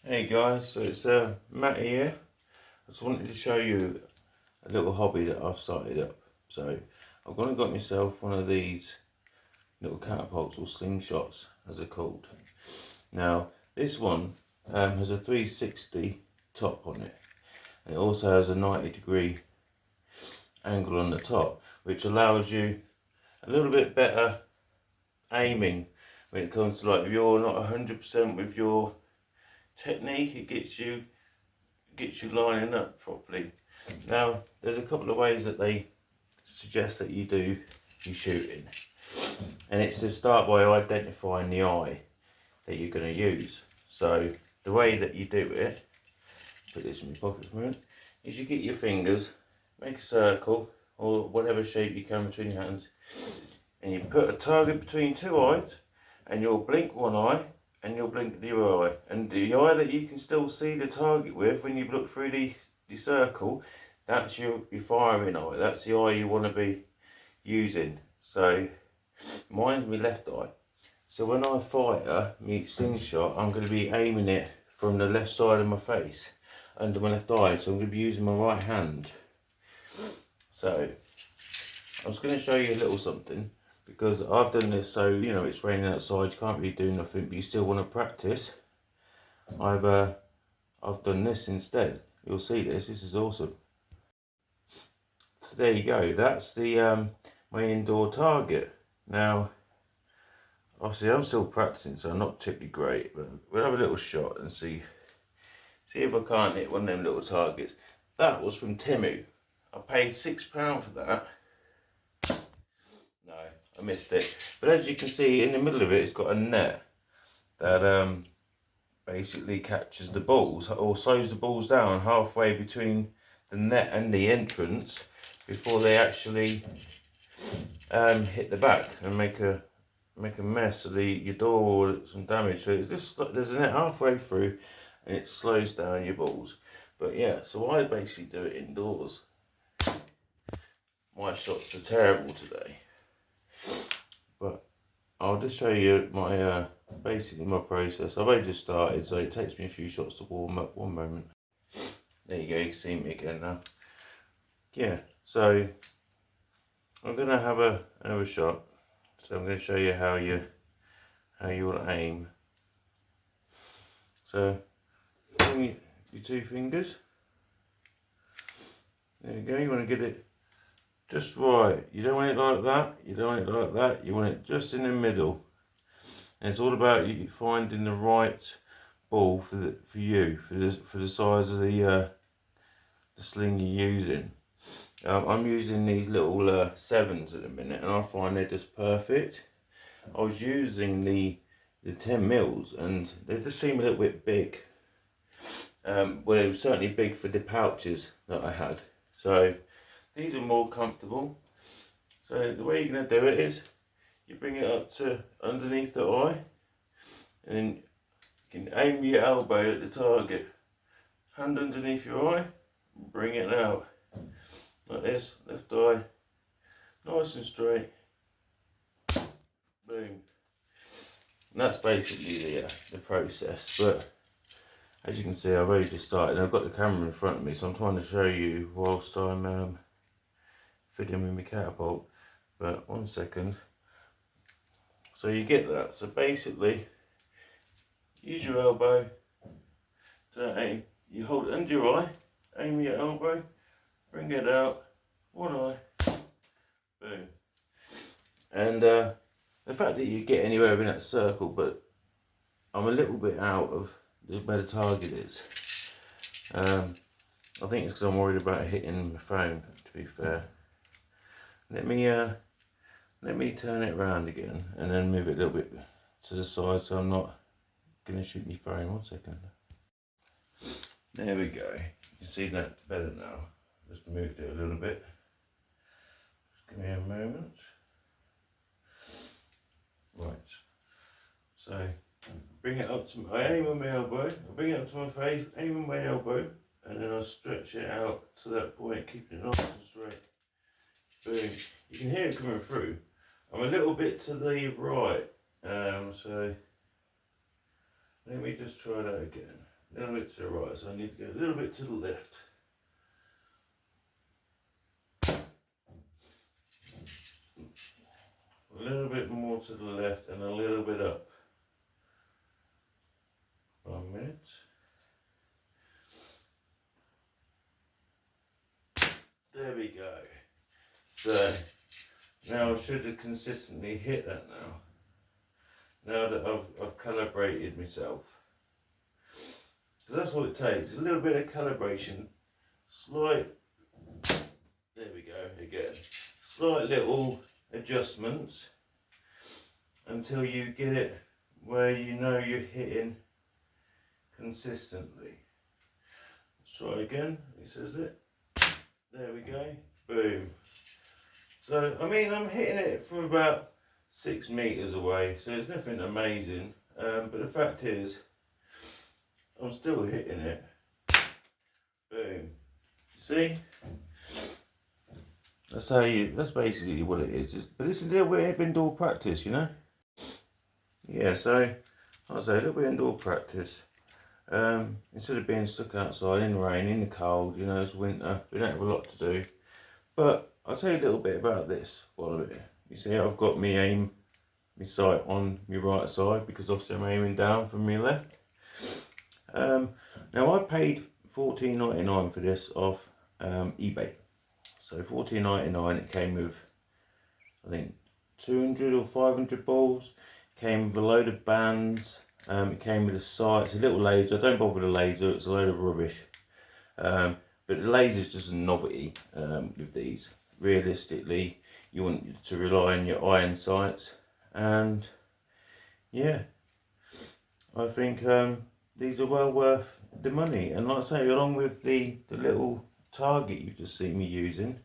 Hey guys, so it's Matt here. I just wanted to show you a little hobby that I've started up. So I've gone and got myself one of these little catapults or slingshots as they're called. Now this one has a 360 top on it, and it also has a 90-degree angle on the top, which allows you a little bit better aiming when it comes to, like, if you're not 100% with your technique, it gets you lining up properly. Now there's a couple of ways that they suggest that you do your shooting, and it's to start by identifying the eye that you're going to use. So the way that you do it, put this in your pocket for a minute, is you get your fingers, make a circle or whatever shape you can between your hands, and you put a target between two eyes, and you'll blink one eye and you'll blink the other eye, and the eye that you can still see the target with when you look through the circle, that's your firing eye. That's the eye you want to be using. So mine's my left eye, so when I fire my slingshot, I'm going to be aiming it from the left side of my face under my left eye, so I'm going to be using my right hand. So I'm just going to show you a little something, because I've done this, so you know it's raining outside, you can't really do nothing, but you still want to practice. I've done this instead. You'll see this is awesome. So there you go, that's the my indoor target. Now obviously I'm still practicing, so I'm not particularly great, but we'll have a little shot and see if I can't hit one of them little targets. That was from Timu. I paid £6 for that. No, I missed it. But as you can see, in the middle of it, it's got a net that basically catches the balls, or slows the balls down halfway between the net and the entrance before they actually hit the back and make a mess of your door or some damage. So it's just, there's a net halfway through and it slows down your balls. But yeah, so I basically do it indoors. My shots are terrible today, but I'll just show you my basically my process. I've only just started, so it takes me a few shots to warm up. One moment. There you go, you can see me again now. Yeah, so I'm gonna have another shot. So I'm gonna show you how you will aim. So bring your two fingers. There you go, you want to get it just right. You don't want it like that, you don't want it like that, you want it just in the middle. And it's all about you finding the right ball for the size of the sling you're using. I'm using these little 7s at the minute, and I find they're just perfect. I was using the 10mm, and they just seem a little bit big. Well, it was certainly big for the pouches that I had. So these are more comfortable. So the way you're going to do it is you bring it up to underneath the eye, and then you can aim your elbow at the target. Hand underneath your eye, bring it out like this, left eye, nice and straight. Boom. And that's basically the process. But as you can see, I've only just started. I've got the camera in front of me, so I'm trying to show you whilst I'm fiddling with my catapult. But one second. So you get that. So basically, use your elbow to aim. You hold it under your eye, aim your elbow, bring it out, one eye, boom. And the fact that you get anywhere in that circle, but I'm a little bit out of where the target is. I think it's because I'm worried about hitting the phone, to be fair. Let me turn it around again and then move it a little bit to the side so I'm not going to shoot my phone. 1 second. There we go. You can see that better now. Just moved it a little bit. Just give me a moment. Right. So bring it up to I aim on my elbow. I bring it up to my face, aim on my elbow, and then I stretch it out to that point, keeping it nice and straight. Boom. You can hear it coming through. I'm a little bit to the right, so let me just try that again. a little bit to the right, so I need to go a little bit to the left. A little bit more to the left and a little bit up. 1 minute. There we go. So now I should have consistently hit that now. Now that I've calibrated myself. Because that's what it takes. It's a little bit of calibration. Slight, there we go again. Slight little adjustments until you get it where you know you're hitting consistently. Let's try again. He says it. There we go. Boom. So I mean, I'm hitting it from about 6 meters away, so it's nothing amazing. But the fact is, I'm still hitting it. Boom. See? That's basically what it is. But it's a little bit of indoor practice, you know? Yeah, so I'll say a little bit of indoor practice. Instead of being stuck outside in the rain, in the cold, you know, it's winter, we don't have a lot to do. But I'll tell you a little bit about this while I'm here. You see, I've got my sight on my right side because obviously I'm aiming down from my left. Now I paid $14.99 for this off eBay. So $14.99, it came with, I think, 200 or 500 balls. Came with a load of bands. It came with a sight. It's a little laser. I don't bother with a laser. It's a load of rubbish. But the laser is just a novelty with these. Realistically, you want to rely on your iron sights. And yeah, I think these are well worth the money. And like I say, along with the little target you've just seen me using,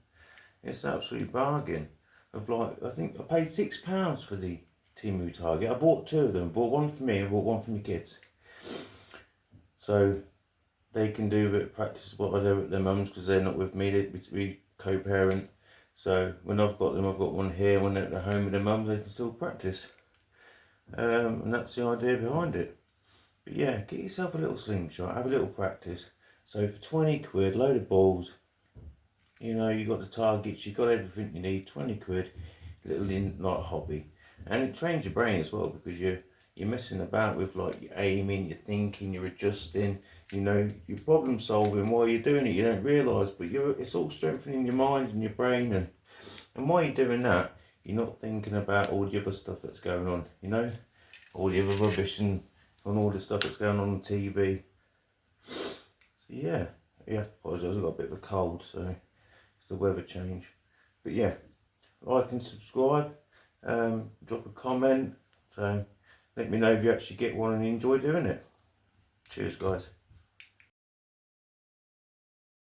it's an absolute bargain. Of like, I think I paid £6 for the Timu target. I bought 2 of them. Bought one for me and bought one for my kids. So they can do a bit of practice what I do with their mums because they're not with me. We co-parent. So when I've got them, I've got one here. When they're at home with their mums, they can still practice. And that's the idea behind it. But yeah, get yourself a little slingshot. Have a little practice. So for 20 quid, load of balls. You know, you got the targets, you got everything you need. 20 quid, little like hobby. And it trains your brain as well because you're messing about with like your aiming, your thinking, you're adjusting, you know, you're problem solving while you're doing it. You don't realise, but it's all strengthening your mind and your brain, and while you're doing that, you're not thinking about all the other stuff that's going on, you know, all the other rubbish and all the stuff that's going on TV. So yeah, you have to apologise, I've got a bit of a cold, so it's the weather change. But yeah, like and subscribe. Drop a comment, so let me know if you actually get one and enjoy doing it. Cheers guys.